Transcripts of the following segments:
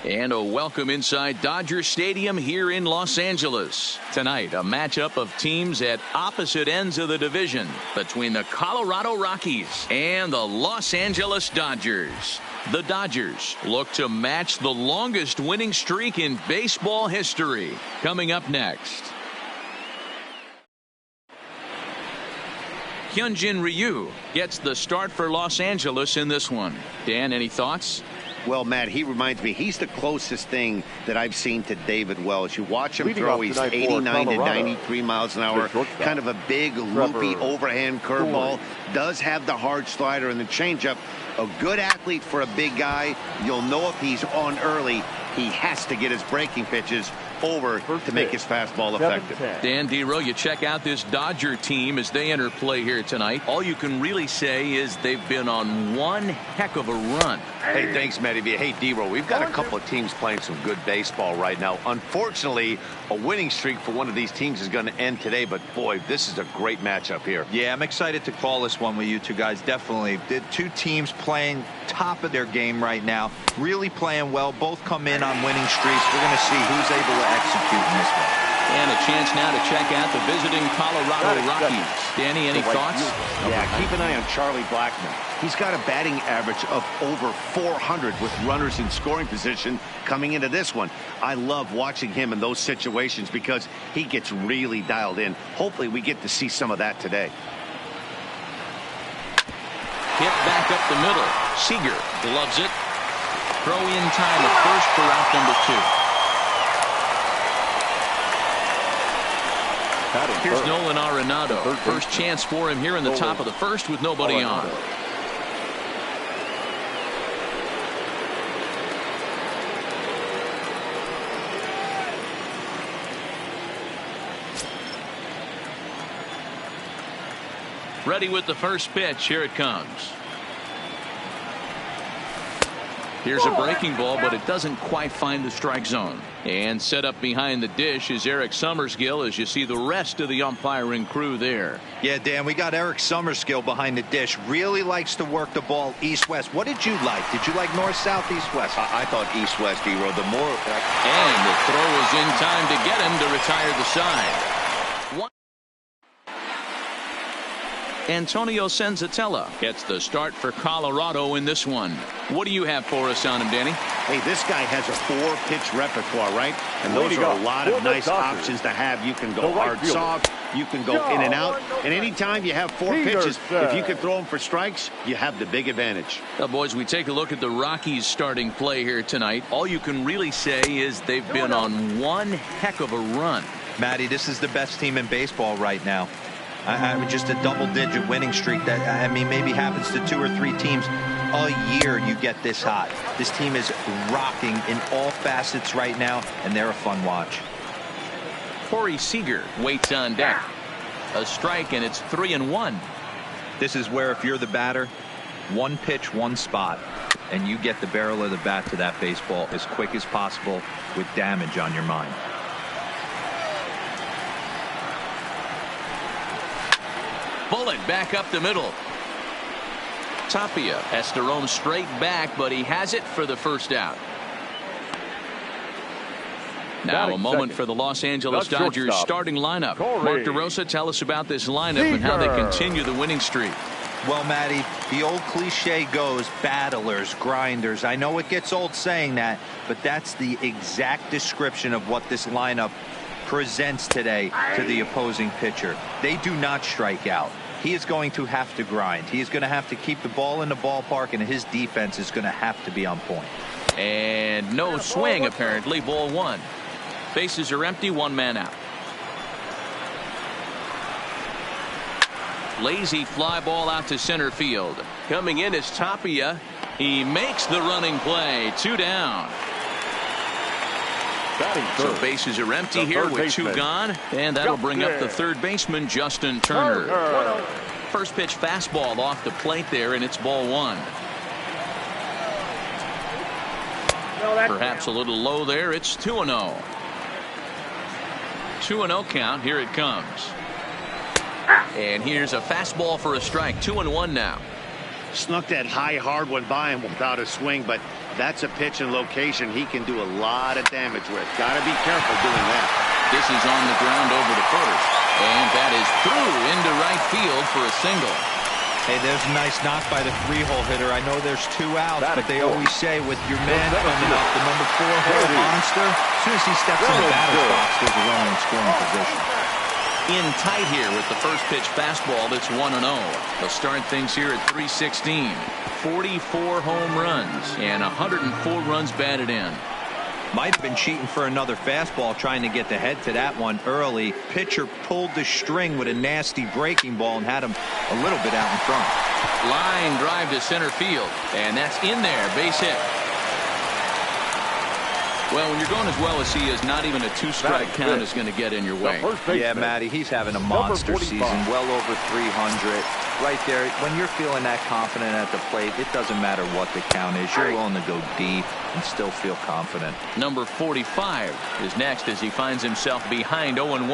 And a welcome inside Dodger Stadium here in Los Angeles. Tonight, a matchup of teams at opposite ends of the division between the Colorado Rockies and the Los Angeles Dodgers. The Dodgers look to match the longest winning streak in baseball history. Coming up next. Hyunjin Ryu gets the start for Los Angeles in this one. Dan, any thoughts? Well, Matt, he reminds me, he's the closest thing that I've seen to David Wells. You watch him throw, he's 89 to 93 miles an hour, kind of a big, loopy overhand curveball, does have the hard slider and the changeup. A good athlete for a big guy. You'll know if he's on early, he has to get his breaking pitches over to make his fastball effective. Dan Dero, you check out this Dodger team as they enter play here tonight. All you can really say is they've been on one heck of a run. Hey, thanks, Matty. Hey, Dero, we've got a couple of teams playing some good baseball right now. Unfortunately, a winning streak for one of these teams is going to end today, but boy, this is a great matchup here. Yeah, I'm excited to call this one with you two guys. Definitely. The two teams playing top of their game right now, really playing well. Both come in on winning streaks. We're going to see who's able to execute in this one. And a chance now to check out the visiting Colorado Rockies. Danny, any thoughts? Yeah, keep an eye on Charlie Blackmon. He's got a batting average of over 400 with runners in scoring position coming into this one. I love watching him in those situations because he gets really dialed in. Hopefully we get to see some of that today. Hit back up the middle. Seager gloves it. Throw in time at first for out number 2. Here's Nolan Arenado. First chance for him here in the top of the first with nobody on. Ready with the first pitch. Here it comes. Here's a breaking ball, but it doesn't quite find the strike zone. And set up behind the dish is Eric Summerskill as you see the rest of the umpiring crew there. Yeah, Dan, we got Eric Summerskill behind the dish. Really likes to work the ball east-west. What did you like? Did you like north-south, east-west? I thought east-west, Dero. The more... And the throw is in time to get him to retire the side. Antonio Senzatella gets the start for Colorado in this one. What do you have for us on him, Danny? Hey, this guy has a 4-pitch repertoire, right? And those are a lot of nice options to have. You can go hard soft, you can go in and out. And anytime you have 4 pitches, if you can throw them for strikes, you have the big advantage. Now, boys, we take a look at the Rockies starting play here tonight. All you can really say is they've been on one heck of a run. Matty, this is the best team in baseball right now. I mean, just a double-digit winning streak that, I mean, maybe happens to 2 or 3 teams a year. You get this hot. This team is rocking in all facets right now, and they're a fun watch. Corey Seager waits on deck. A strike, and it's 3-1. This is where if you're the batter, one pitch, one spot, and you get the barrel of the bat to that baseball as quick as possible with damage on your mind. Bullet back up the middle. Tapia has to roam straight back, but he has it for the first out. Now a moment for the Los Angeles Dodgers starting lineup. Mark DeRosa, tell us about this lineup and how they continue the winning streak. Well, Matty, the old cliche goes, battlers, grinders. I know it gets old saying that, but that's the exact description of what this lineup presents today to the opposing pitcher. They do not strike out. He is going to have to grind. He is going to have to keep the ball in the ballpark, and his defense is going to have to be on point. And no swing, apparently. Ball 1. Bases are empty. 1 man out. Lazy fly ball out to center field. Coming in is Tapia. He makes the running play. 2 down. So bases are empty here with 2 gone, and that'll bring up the third baseman, Justin Turner. First pitch fastball off the plate there, and it's ball 1. Perhaps a little low there. It's 2-0. 2-0 count. Here it comes. And here's a fastball for a strike. 2-1 now. Snuck that high, hard one by him without a swing, but that's a pitch and location he can do a lot of damage with. Got to be careful doing that. This is on the ground over to first, and that is through into right field for a single. Hey, there's a nice knock by the 3-hole hitter. I know there's 2 outs, but they always say with your man coming up, the number 4-hole monster, as soon as he steps in the batter's box, there's a runner in scoring position. In tight here with the first pitch fastball that's 1-0. They'll start things here at 316. 44 home runs and 104 runs batted in. Might have been cheating for another fastball, trying to get the head to that one early. Pitcher pulled the string with a nasty breaking ball and had him a little bit out in front. Line drive to center field, and that's in there. Base hit. Well, when you're going as well as he is, not even a 2-strike count is going to get in your way. Yeah, Matty, he's having a monster season, well over 300. Right there, when you're feeling that confident at the plate, it doesn't matter what the count is. You're willing to go deep and still feel confident. Number 45 is next as he finds himself behind 0-1.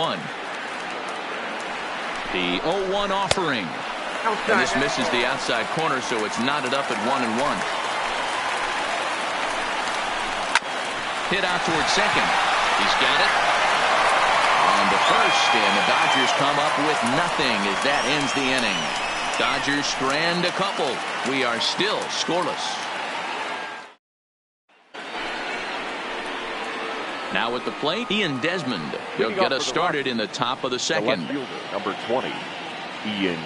The 0-1 offering. And this misses the outside corner, so it's knotted up at 1-1. Hit out towards second. He's got it. On to first, and the Dodgers come up with nothing as that ends the inning. Dodgers strand a couple. We are still scoreless. Now at the plate, Ian Desmond. He'll get us started in the top of the second. The left fielder, number 20, Ian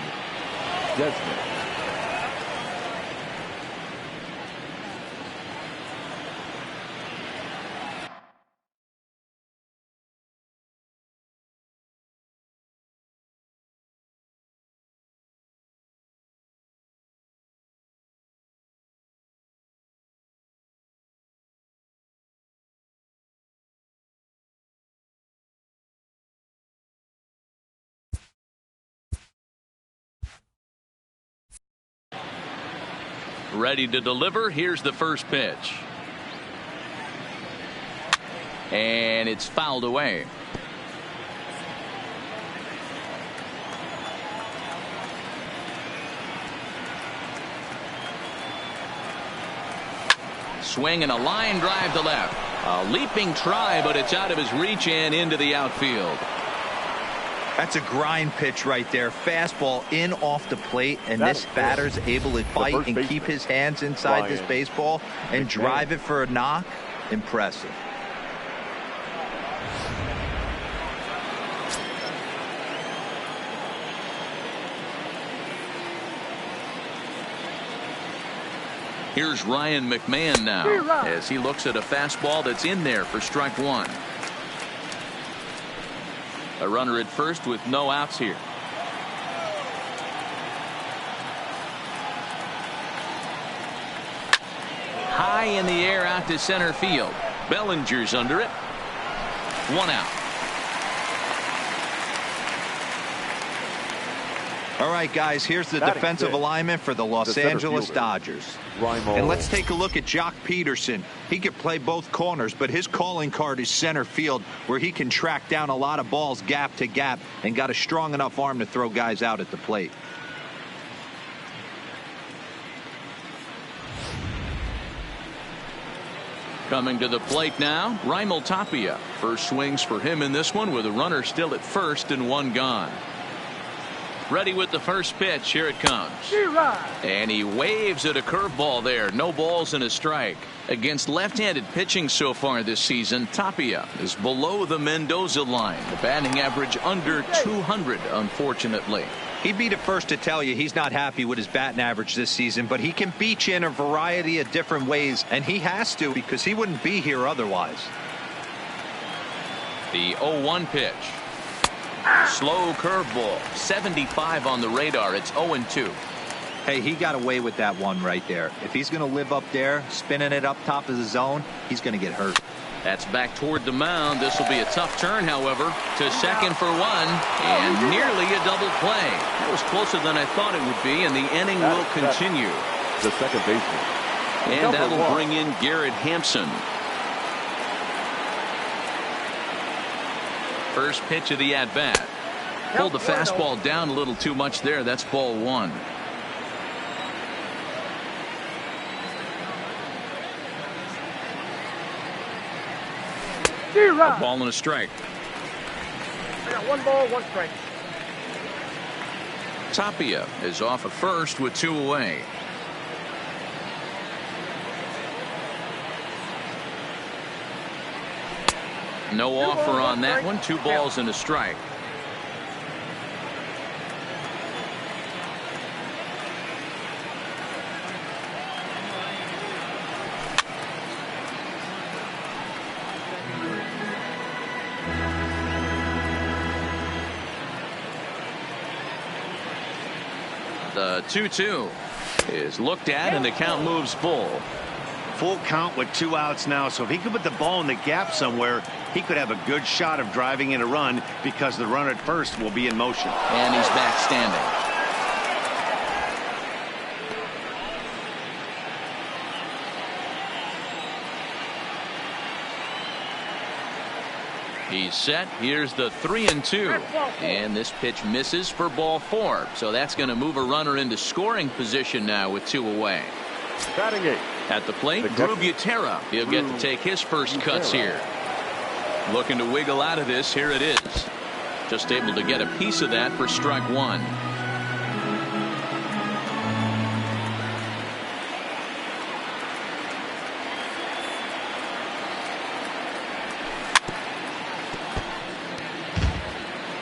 Desmond. Ready to deliver. Here's the first pitch. And it's fouled away. Swing and a line drive to left. A leaping try, but it's out of his reach and into the outfield. That's a grind pitch right there. Fastball in off the plate, and this batter's able to bite and keep his hands inside this baseball and drive it for a knock. Impressive. Here's Ryan McMahon now as he looks at a fastball that's in there for strike one. A runner at first with no outs here. High in the air out to center field. Bellinger's under it. 1 out. All right, guys, here's the defensive alignment for the Los Angeles Dodgers. And let's take a look at Jock Peterson. He can play both corners, but his calling card is center field, where he can track down a lot of balls gap to gap and got a strong enough arm to throw guys out at the plate. Coming to the plate now, Raimel Tapia. First swings for him in this one with a runner still at first and one gone. Ready with the first pitch. Here it comes. And he waves at a curveball there. No balls and a strike. Against left-handed pitching so far this season, Tapia is below the Mendoza line. The batting average under 200, unfortunately. He'd be the first to tell you he's not happy with his batting average this season, but he can beat you in a variety of different ways, and he has to because he wouldn't be here otherwise. The 0-1 pitch. Slow curveball. 75 on the radar. It's 0-2. Hey, he got away with that one right there. If he's going to live up there, spinning it up top of the zone, he's going to get hurt. That's back toward the mound. This will be a tough turn, however, to second for one, and nearly a double play. That was closer than I thought it would be, and the inning will continue. The second baseman. And that'll bring in Garrett Hampson. First pitch of the at-bat. Pulled the fastball down a little too much there. That's ball one. A ball and a strike. I got 1 ball, 1 strike. Tapia is off at first with 2 away. No offer on that one. 2 balls and a strike. The 2-2 is looked at and the count moves full. Full count with 2 outs now, so if he could put the ball in the gap somewhere, he could have a good shot of driving in a run because the runner at first will be in motion. And he's back standing. He's set. Here's the 3-2. And this pitch misses for ball 4. So that's going to move a runner into scoring position now with 2 away. Batting 8. At the plate, Drew Butera. He'll get to take his first cuts here. Looking to wiggle out of this. Here it is. Just able to get a piece of that for strike 1.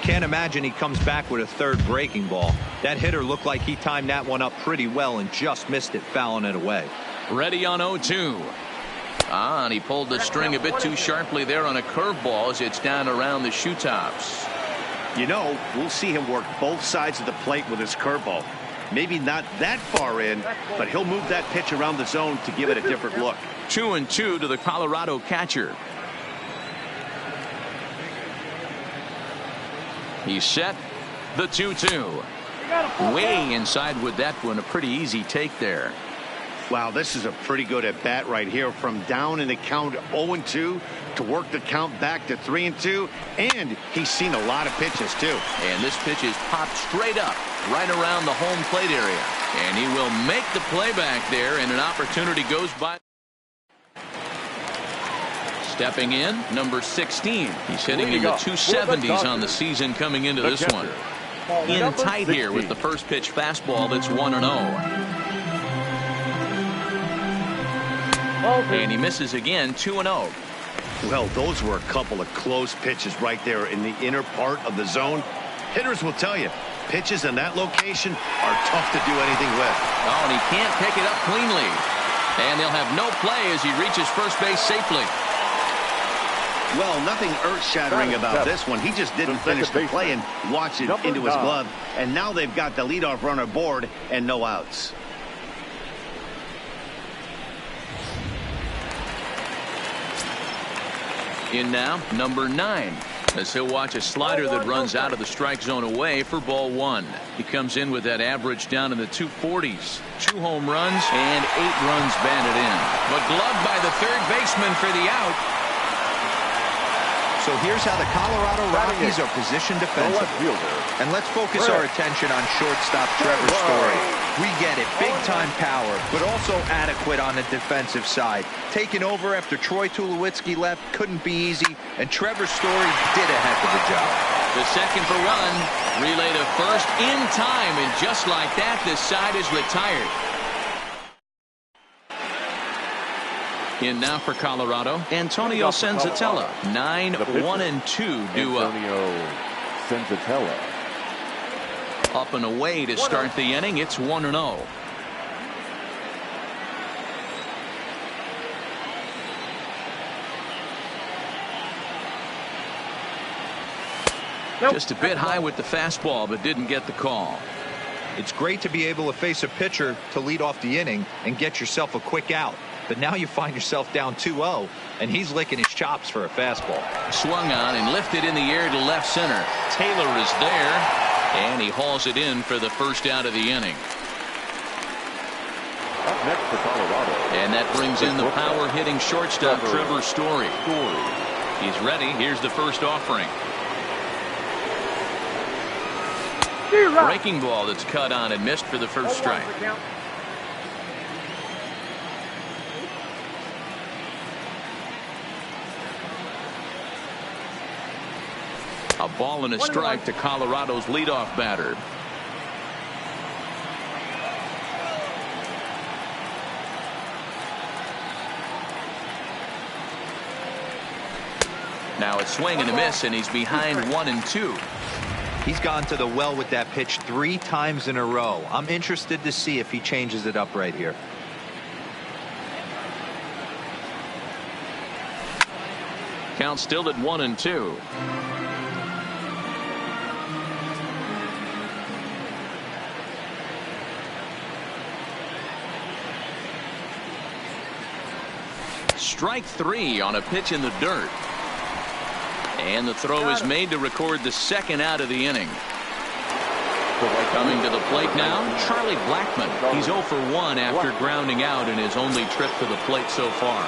Can't imagine he comes back with a 3rd breaking ball. That hitter looked like he timed that one up pretty well and just missed it, fouling it away. Ready on 0-2. And he pulled the string a bit too sharply there on a curveball as it's down around the shoe tops. You know, we'll see him work both sides of the plate with his curveball. Maybe not that far in, but he'll move that pitch around the zone to give it a different look. 2-2 to the Colorado catcher. He's set. The 2-2. Way inside with that one. A pretty easy take there. Wow, this is a pretty good at bat right here. From down in the count 0-2 to work the count back to 3-2. And he's seen a lot of pitches too. And this pitch is popped straight up right around the home plate area. And he will make the play back there, and an opportunity goes by. Stepping in, number 16. He's hitting in the 270s on the season coming into this one. In tight here with the first pitch fastball that's 1-0. And he misses again, 2-0. Well, those were a couple of close pitches right there in the inner part of the zone. Hitters will tell you, pitches in that location are tough to do anything with. Oh, and he can't pick it up cleanly. And they'll have no play as he reaches first base safely. Well, nothing earth-shattering about this one. He just didn't finish the play and watch it into his glove. And now they've got the leadoff runner aboard and no outs. In now, number 9. As he'll watch a slider that runs out of the strike zone away for ball 1. He comes in with that average down in the 240s. 2 home runs and 8 runs batted in. But gloved by the third baseman for the out. So here's how the Colorado Rockies are positioned defensively. And let's focus our attention on shortstop Trevor Story. We get it, big-time power, but also adequate on the defensive side. Taking over after Troy Tulowitzki left couldn't be easy, and Trevor Story did a heck of a job. The second for run, relay to first in time, and just like that, this side is retired. In now for Colorado, Antonio Senzatella. 9-1-2 due up. Antonio Senzatella. Up and away to start the inning. It's 1-0. Just a bit high with the fastball, but didn't get the call. It's great to be able to face a pitcher to lead off the inning and get yourself a quick out. But now you find yourself down 2-0, and he's licking his chops for a fastball. Swung on and lifted in the air to left center. Taylor is there, and he hauls it in for the first out of the inning. Up next for Colorado. And that brings in the power-hitting shortstop, Trevor Story. He's ready. Here's the first offering. Breaking ball that's cut on and missed for the first strike. A ball and a strike to Colorado's leadoff batter. Now a swing and a miss, and he's behind 1-2. He's gone to the well with that pitch 3 times in a row. I'm interested to see if he changes it up right here. Count still at 1-2. Strike 3 on a pitch in the dirt. And the throw is made to record the second out of the inning. Coming to the plate now, Charlie Blackmon. He's 0 for 1 after grounding out in his only trip to the plate so far.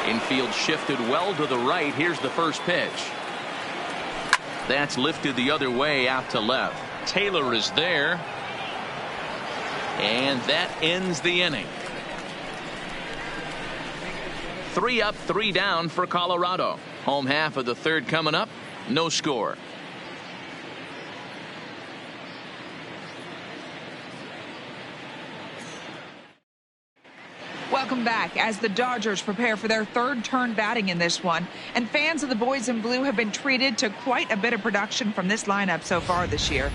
Infield shifted well to the right. Here's the first pitch. That's lifted the other way out to left. Taylor is there. And that ends the inning. 3 up, 3 down for Colorado. Home half of the third coming up. No score. Welcome back as the Dodgers prepare for their third turn batting in this one. And fans of the boys in blue have been treated to quite a bit of production from this lineup so far this year.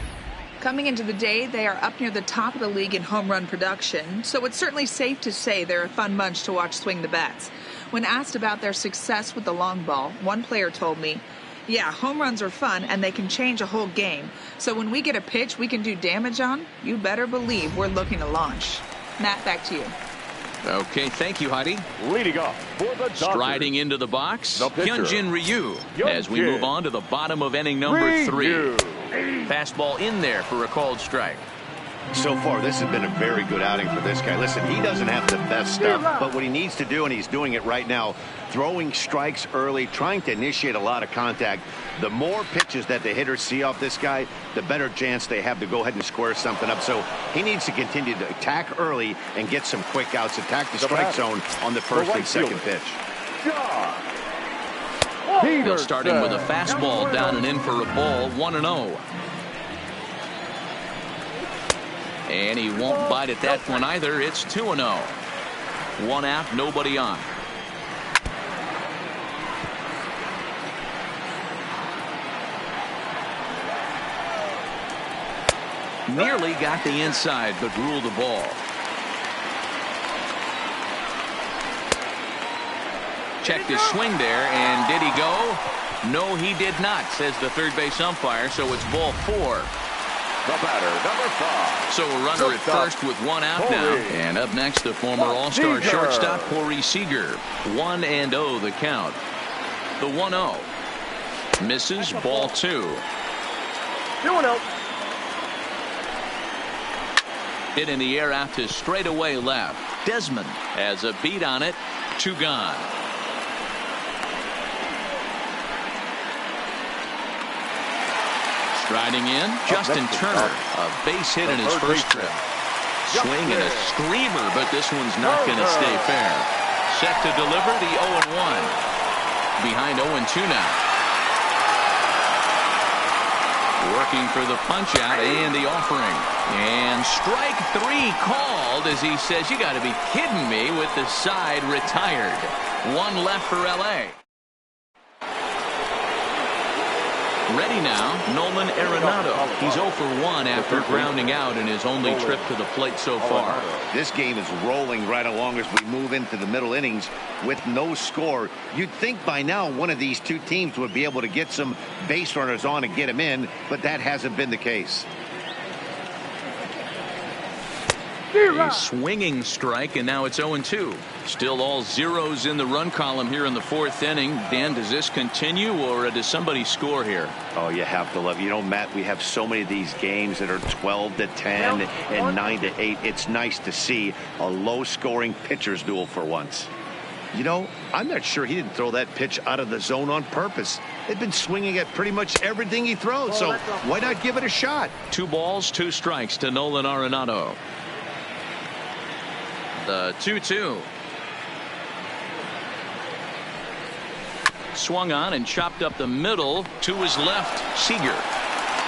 Coming into the day, they are up near the top of the league in home run production, so it's certainly safe to say they're a fun bunch to watch swing the bats. When asked about their success with the long ball, one player told me, "Yeah, home runs are fun and they can change a whole game. So when we get a pitch we can do damage on, you better believe we're looking to launch." Matt, back to you. Okay, thank you, Heidi. Leading off for the Dodgers. Striding into the box, The pitcher, Hyunjin Ryu, as we Hyunjin move on to the bottom of inning number 3. Fastball in there for a called strike. So far, this has been a very good outing for this guy. Listen, he doesn't have the best stuff, but what he needs to do, and he's doing it right now, throwing strikes early, trying to initiate a lot of contact. The more pitches that the hitters see off this guy, the better chance they have to go ahead and square something up. So he needs to continue to attack early and get some quick outs, attack the strike zone on the first and second pitch. They'll start him with a fastball down and in for a ball, 1-0. And he won't bite at that one either. It's 2-0. 1 out, nobody on. Nearly got the inside, but ruled the ball. Checked his swing there, and did he go? No, he did not, says the third base umpire, so it's ball 4. The batter, number 5. So a runner at first with 1 out now. And up next, the former All-Star shortstop, Corey Seager. 1-0 the count. The 1-0. Misses, ball 2. 2-0. Hit in the air out to straightaway left. Desmond has a beat on it. 2 gone. Striding in, Justin Turner, a base hit in his first trip. Swing and a screamer, but this one's not going to stay fair. Set to deliver the 0-1. Behind 0-2 now. Working for the punch out and the offering. And strike 3 called as he says, "You got to be kidding me," with the side retired. 1 left for LA. Ready now, Nolan Arenado. He's 0 for 1 after grounding out in his only trip to the plate so far. This game is rolling right along as we move into the middle innings with no score. You'd think by now one of these two teams would be able to get some base runners on and get them in, but that hasn't been the case. A swinging strike, and now it's 0-2. Still all zeros in the run column here in the 4th inning. Dan, does this continue, or does somebody score here? Oh, you have to love it. You know, Matt, we have so many of these games that are 12-10 and 9-8. It's nice to see a low-scoring pitcher's duel for once. You know, I'm not sure he didn't throw that pitch out of the zone on purpose. They've been swinging at pretty much everything he throws, so why not give it a shot? 2 balls, 2 strikes to Nolan Arenado. The 2-2. Swung on and chopped up the middle to his left. Seager.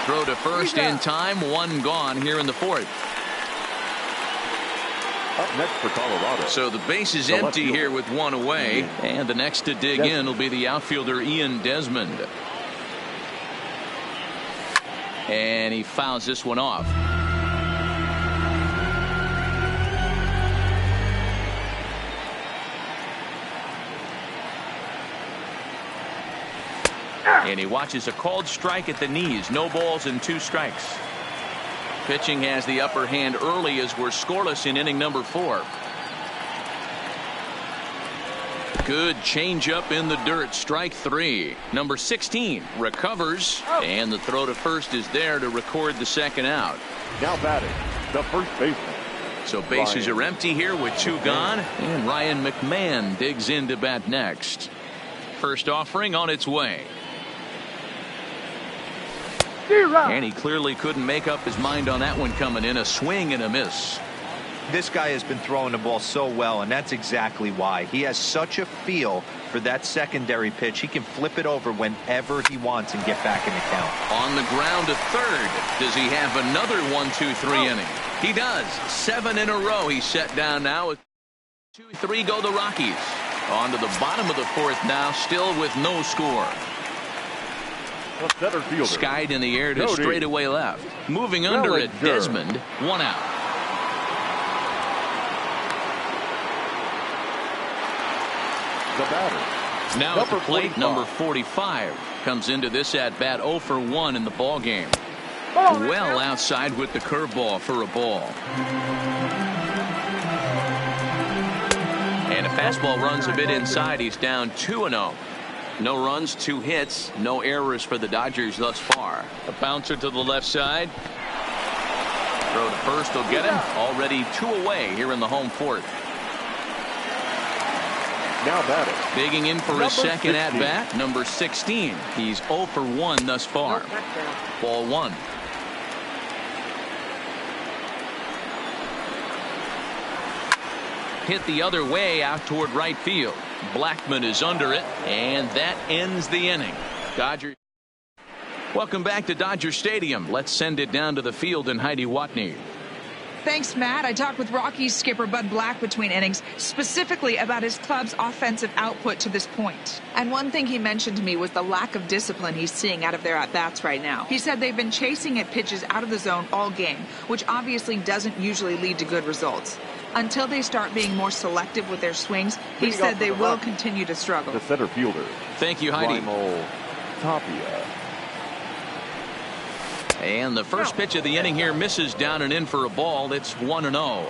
Throw to first in time. One gone here in the fourth. Up next for Colorado. So the base is empty here with one away. And the next to dig in will be the outfielder Ian Desmond. And he fouls this one off. And he watches a called strike at the knees. No balls and 2 strikes. Pitching has the upper hand early as we're scoreless in inning number 4. Good changeup in the dirt. Strike 3. Number 16 recovers, and the throw to first is there to record the second out. Now batting, the first baseman. So bases are empty here with 2 gone, and Ryan McMahon digs in to bat next. First offering on its way. And he clearly couldn't make up his mind on that one coming in. A swing and a miss. This guy has been throwing the ball so well, and that's exactly why. He has such a feel for that secondary pitch. He can flip it over whenever he wants and get back in the count. On the ground to third. Does he have another 1-2-3 inning? He does. 7 in a row he's set down now. 2-3 go the Rockies. On to the bottom of the fourth now, still with no score. Skied in the air to straightaway left. Moving under it, Desmond. 1 out. The batter. Now at the plate, number 45 comes into this at bat 0 for 1 in the ball game. Well outside with the curveball for a ball. And a fastball runs a bit inside. He's down 2-0. No runs, 2 hits, no errors for the Dodgers thus far. A bouncer to the left side. Throw to first will get him. Already 2 away here in the home fourth. Now batting. Digging in for his second at bat, number 16. He's 0 for 1 thus far. Ball 1. Hit the other way out toward right field. Blackman is under it, and that ends the inning. Dodgers. Welcome back to Dodger Stadium. Let's send it down to the field and Heidi Watney. Thanks, Matt. I talked with Rockies skipper Bud Black between innings, specifically about his club's offensive output to this point. And one thing he mentioned to me was the lack of discipline he's seeing out of their at-bats right now. He said they've been chasing at pitches out of the zone all game, which obviously doesn't usually lead to good results. Until they start being more selective with their swings, he said they will continue to struggle. The center fielder. Thank you, Heidi. Tapia. And the first pitch of the inning here misses down and in for a ball. It's 1-0.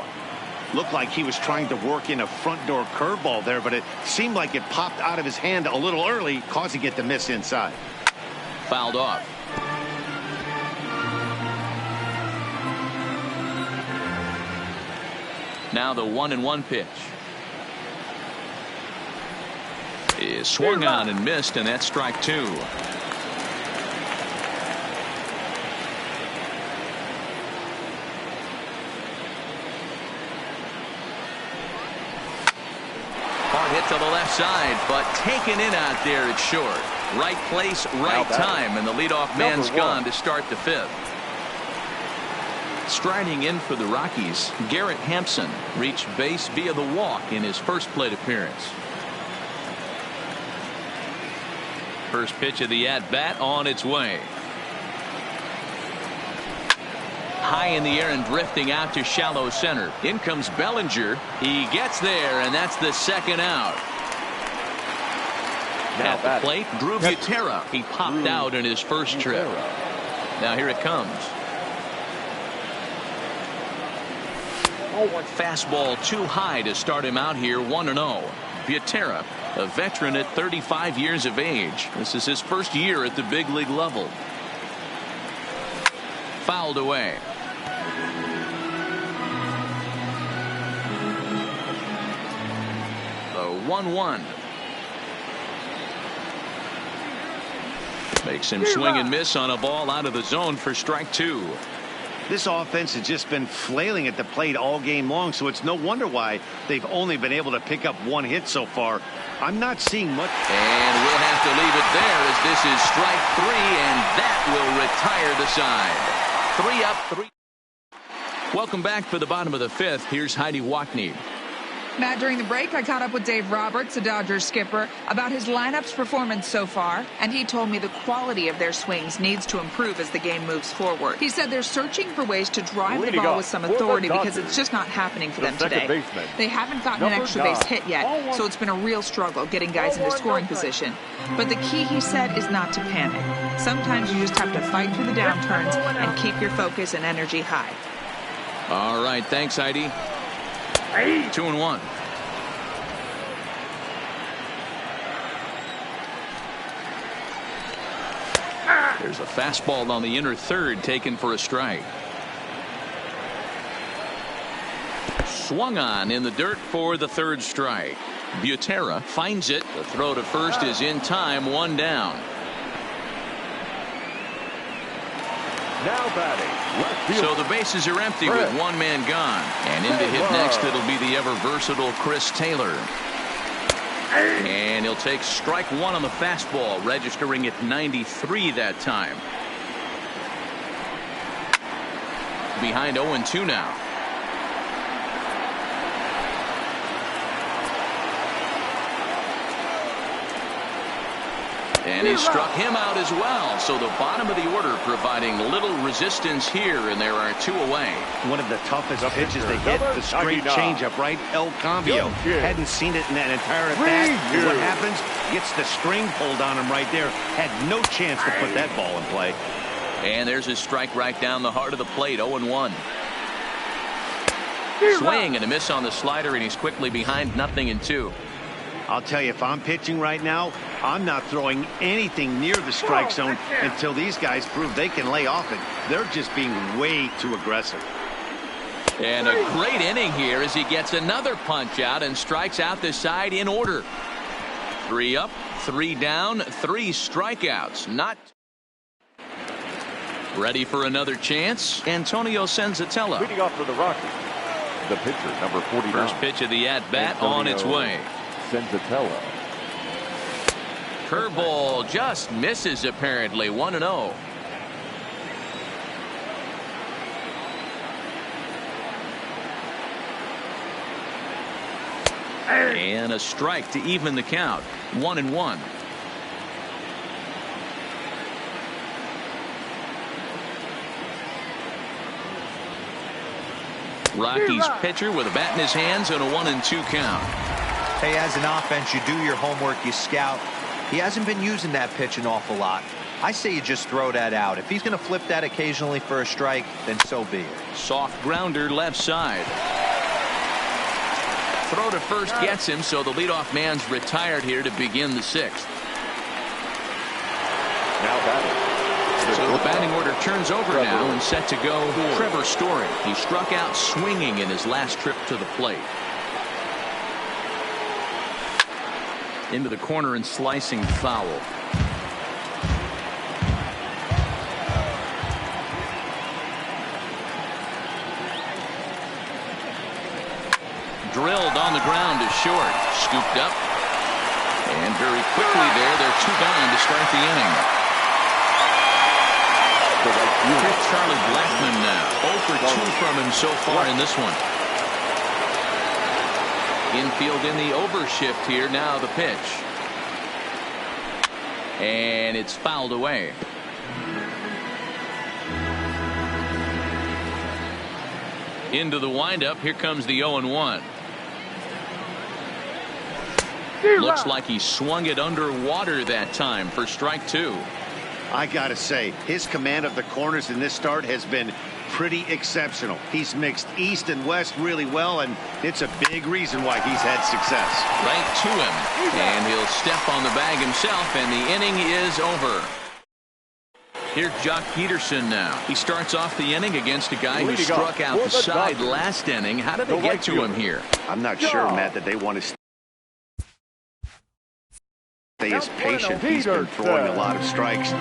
Looked like he was trying to work in a front door curveball there, but it seemed like it popped out of his hand a little early, causing it to miss inside. Fouled off. Now the 1-1 pitch is swung on and missed, and that's strike 2. Hard hit to the left side, but taken in out there, it's short. Right place, right time, and the leadoff man's gone to start the 5th. Striding in for the Rockies, Garrett Hampson reached base via the walk in his first plate appearance. First pitch of the at-bat on its way. High in the air and drifting out to shallow center. In comes Bellinger. He gets there, and that's the second out. At the plate, Drew Butera. He popped out in his first trip. Now here it comes. Fastball too high to start him out here. 1-0. Butera, a veteran at 35 years of age. This is his first year at the big league level. Fouled away. The 1-1. Makes him swing and miss on a ball out of the zone for strike 2. This offense has just been flailing at the plate all game long, so it's no wonder why they've only been able to pick up 1 hit so far. I'm not seeing much. And we'll have to leave it there as this is strike 3, and that will retire the side. 3 up, 3. Welcome back for the bottom of the 5th. Here's Heidi Wackney. Matt, during the break, I caught up with Dave Roberts, the Dodgers skipper, about his lineup's performance so far, and he told me the quality of their swings needs to improve as the game moves forward. He said they're searching for ways to drive the ball with some authority because it's just not happening for them today. They haven't gotten an extra base hit yet, so it's been a real struggle getting guys into scoring position. But the key, he said, is not to panic. Sometimes you just have to fight through the downturns and keep your focus and energy high. All right, thanks, Heidi. 2-1. There's a fastball on the inner third taken for a strike. Swung on in the dirt for the 3rd strike. Butera finds it. The throw to first is in time, 1 down. Now batting. So the bases are empty with 1 man gone. And in to hit next, it'll be the ever-versatile Chris Taylor. And he'll take strike 1 on the fastball, registering at 93 that time. Behind 0-2 now. And he struck him out as well. So the bottom of the order providing little resistance here, and there are 2 away. One of the toughest pitches they hit, the straight changeup, right? El Cambio hadn't seen it in that entire at bat. What happens? Gets the string pulled on him right there. Had no chance to put that ball in play. And there's his strike right down the heart of the plate, 0-1. Swing and a miss on the slider, and he's quickly behind 0-2. I'll tell you, if I'm pitching right now, I'm not throwing anything near the strike zone until these guys prove they can lay off it. They're just being way too aggressive. And a great inning here as he gets another punch out and strikes out the side in order. 3 up, 3 down, 3 strikeouts. Not ready for another chance. Antonio Senzatella. Leading off for the Rockies, the pitcher, number 49. First pitch of the at-bat on its way. Senzatella. Curveball just misses apparently. 1-0. And a strike to even the count. 1-1. Rockies pitcher with a bat in his hands and a 1-2 count. Hey, as an offense, you do your homework, you scout. He hasn't been using that pitch an awful lot. I say you just throw that out. If he's going to flip that occasionally for a strike, then so be it. Soft grounder left side. Throw to first gets him, so the leadoff man's retired here to begin the 6th. Now batting. So the batting order turns over now and set to go Trevor Story. He struck out swinging in his last trip to the plate. Into the corner and slicing foul. Drilled on the ground to short. Scooped up. And very quickly there, they're 2 gone to start the inning. Here's Charlie Blackmon now. 0 for 2 from him so far in this one. Infield in the overshift here. Now the pitch. And it's fouled away. Into the windup. Here comes the 0-1. Looks like he swung it underwater that time for strike 2. I gotta say, his command of the corners in this start has been pretty exceptional. He's mixed east and west really well, and it's a big reason why he's had success. Right to him, and he'll step on the bag himself, and the inning is over. Here's Jock Peterson now. He starts off the inning against a guy who struck out the side last inning. How did they get to him here? I'm not sure, Matt, that they want to stay as patient. He's been throwing a lot of strikes.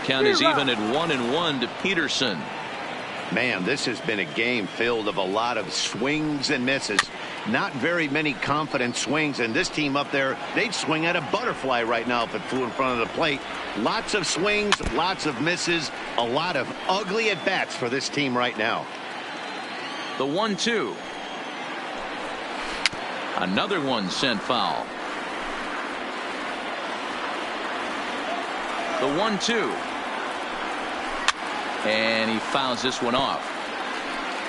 count is even at 1-1 to Peterson. Man, this has been a game filled of a lot of swings and misses. Not very many confident swings, and this team up there, they'd swing at a butterfly right now if it flew in front of the plate. Lots of swings, lots of misses, a lot of ugly at-bats for this team right now. The 1-2. Another one sent foul. The 1-2. And he fouls this one off.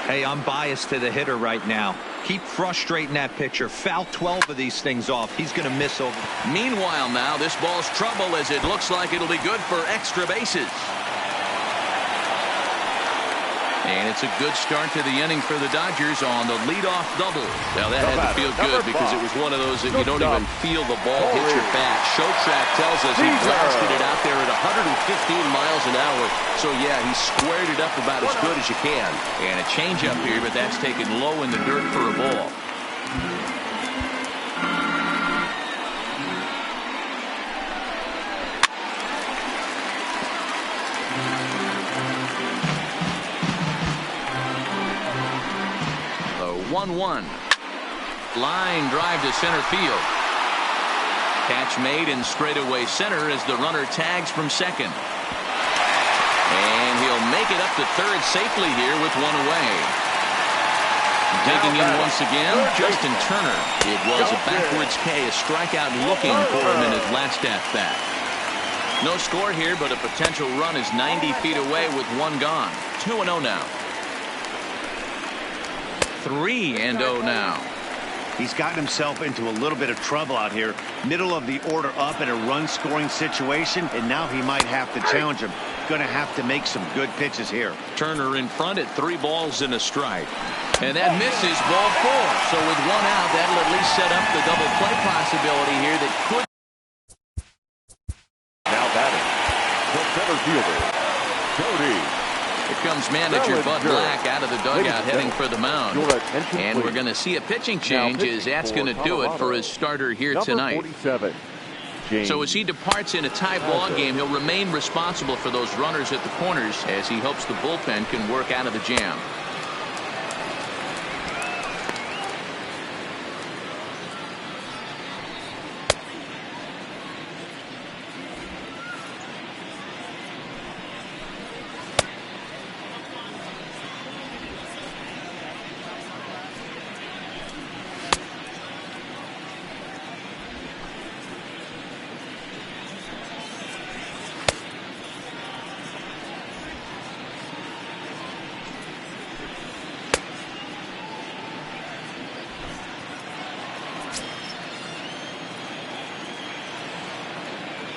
Hey, I'm biased to the hitter right now. Keep frustrating that pitcher. Foul 12 of these things off. He's going to miss over. Meanwhile now, this ball's trouble as it looks like it'll be good for extra bases. And it's a good start to the inning for the Dodgers on the leadoff double. Now that had to feel good because it was one of those that you don't even feel the ball hit your bat. Showtrack tells us he blasted it out there at 115 miles an hour. So yeah, he squared it up about as good as you can. And a changeup here, but that's taken low in the dirt for a ball. The 1-1. Line drive to center field. Catch made in straightaway center as the runner tags from second. And he'll make it up to third safely here with one away. Digging in once again, Justin Turner. It was a backwards K, a strikeout looking for him in his last at-bat. No score here, but a potential run is 90 feet away with one gone. 2-0 now. 3-0 now. He's gotten himself into a little bit of trouble out here. Middle of the order up in a run-scoring situation, and now he might have to challenge him. Going to have to make some good pitches here. Turner in front at 3 balls and a strike. And that misses ball 4. So with one out, that'll at least set up the double play possibility here that could. Now batting, the center fielder, Cody. Here comes manager Bud Black out of the dugout heading for the mound. And we're going to see a pitching change as that's going to do it for his starter here tonight. So as he departs in a tie ball game, he'll remain responsible for those runners at the corners as he hopes the bullpen can work out of the jam.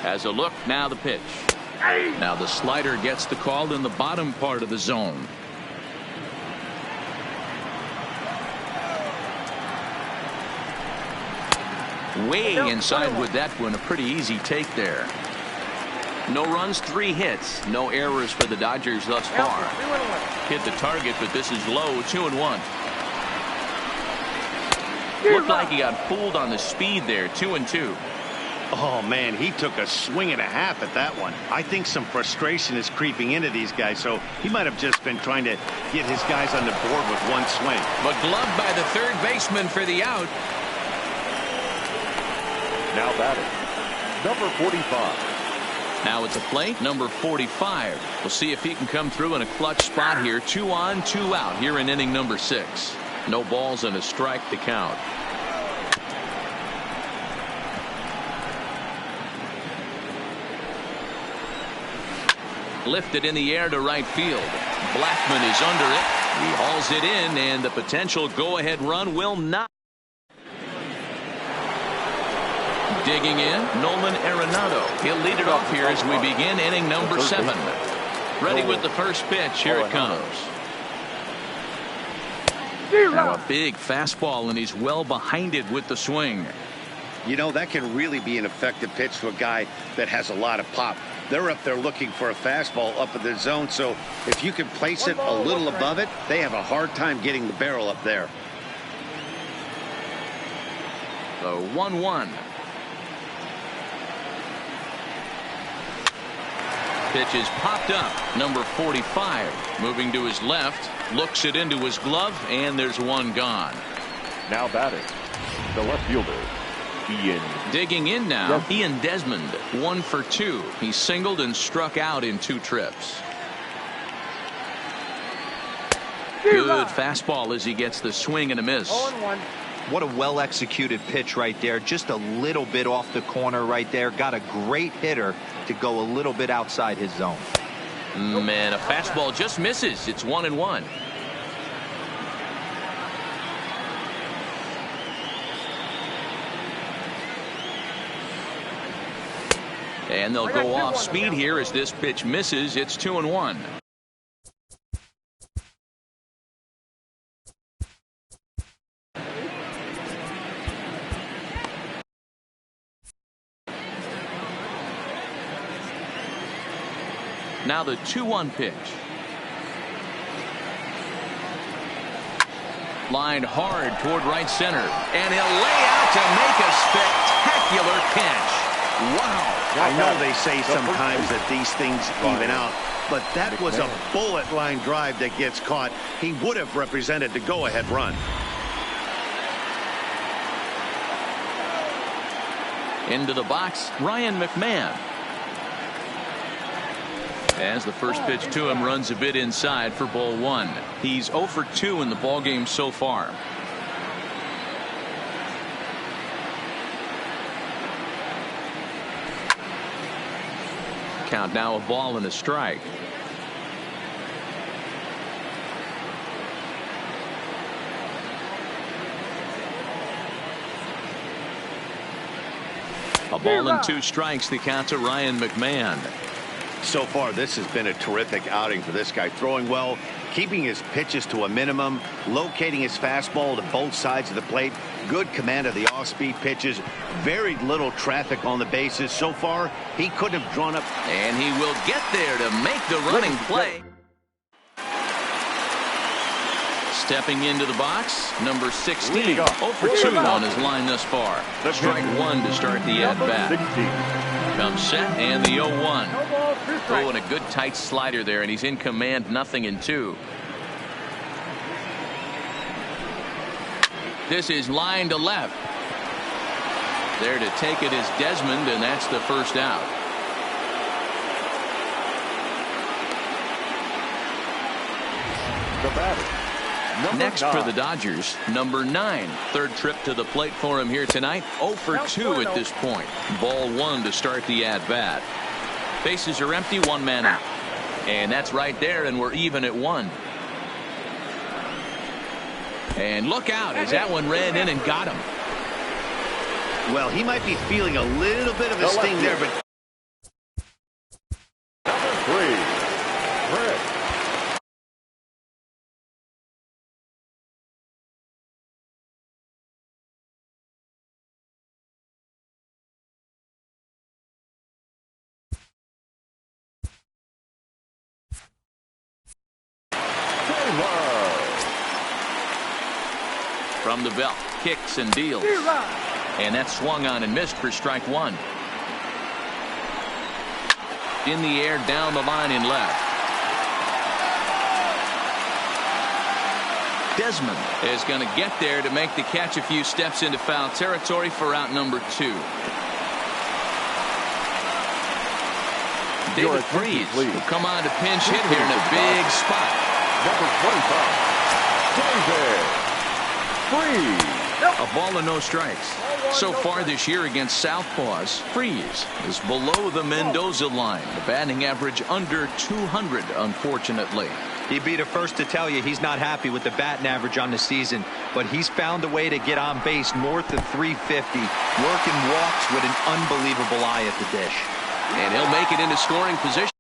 As a look, now the pitch. Now the slider gets the call in the bottom part of the zone. Way inside with that one, a pretty easy take there. No runs, 3 hits, no errors for the Dodgers thus far. Hit the target, but this is low, 2-1. Looked like he got fooled on the speed there, 2-2. Oh, man, he took a swing and a half at that one. I think some frustration is creeping into these guys, so he might have just been trying to get his guys on the board with one swing. But gloved by the third baseman for the out. Now batting, number 45. Now at the plate, number 45. We'll see if he can come through in a clutch spot here. 2 on, 2 out here in inning number 6. No balls and a strike to count. Lifted in the air to right field. Blackman is under it. He hauls it in, and the potential go-ahead run will not. Digging in, Nolan Arenado. He'll lead it off here as we begin inning number 7. Ready with the first pitch. Here it comes. Now a big fastball, and he's well behind it with the swing. You know, that can really be an effective pitch to a guy that has a lot of pop. They're up there looking for a fastball up in the zone, so if you can place it a little above it, they have a hard time getting the barrel up there. The 1-1. Pitch is popped up. Number 45 moving to his left, looks it into his glove, and there's one gone. Now batting, the left fielder, Ian. Digging in now, Ian Desmond, 1 for 2. He singled and struck out in 2 trips. Good fastball as he gets the swing and a miss. 0-1. What a well-executed pitch right there. Just a little bit off the corner right there. Got a great hitter to go a little bit outside his zone. Man, a fastball just misses. It's 1-1. And they'll go off speed here as this pitch misses. It's 2-1. Now the 2-1 pitch. Lined hard toward right center. And he'll lay out to make a spectacular catch. Wow. I know they say sometimes that these things even out, but that was a bullet line drive that gets caught. He would have represented the go-ahead run. Into the box, Ryan McMahon. As the first pitch to him runs a bit inside for ball 1. He's 0 for 2 in the ballgame so far. Count now, a ball and a strike. A ball and 2 strikes, the count to Ryan McMahon. So far, this has been a terrific outing for this guy. Throwing well, keeping his pitches to a minimum, locating his fastball to both sides of the plate. Good command of the off-speed pitches. Very little traffic on the bases. So far, he couldn't have drawn up. And he will get there to make the running play. Stepping into the box, number 16. 0 for 2 on his line thus far. Strike 1 to start the at-bat. Comes set and the 0-1. Throwing a good tight slider there, and he's in command, 0-2. This is line to left. There to take it is Desmond, and that's the first out. The batter. Next for the Dodgers, number 9. Third trip to the plate for him here tonight. 0 for 2 at this point. Ball 1 to start the at-bat. Bases are empty, 1 man out. And that's right there, and we're even at 1. And look out as that one ran in and got him. Well, he might be feeling a little bit of a sting there, but... Number 3, Fred. From the belt, kicks and deals. And that's swung on and missed for strike 1. In the air, down the line in left. Desmond is going to get there to make the catch a few steps into foul territory for out number 2. David Freese will come on to pinch hit here in a big spot. Number 25, David Freese. A ball and no strikes. So far this year against Southpaws, Freese is below the Mendoza line. The batting average under 200, unfortunately. He'd be the first to tell you he's not happy with the batting average on the season, but he's found a way to get on base north of 350, working walks with an unbelievable eye at the dish. And he'll make it into scoring position.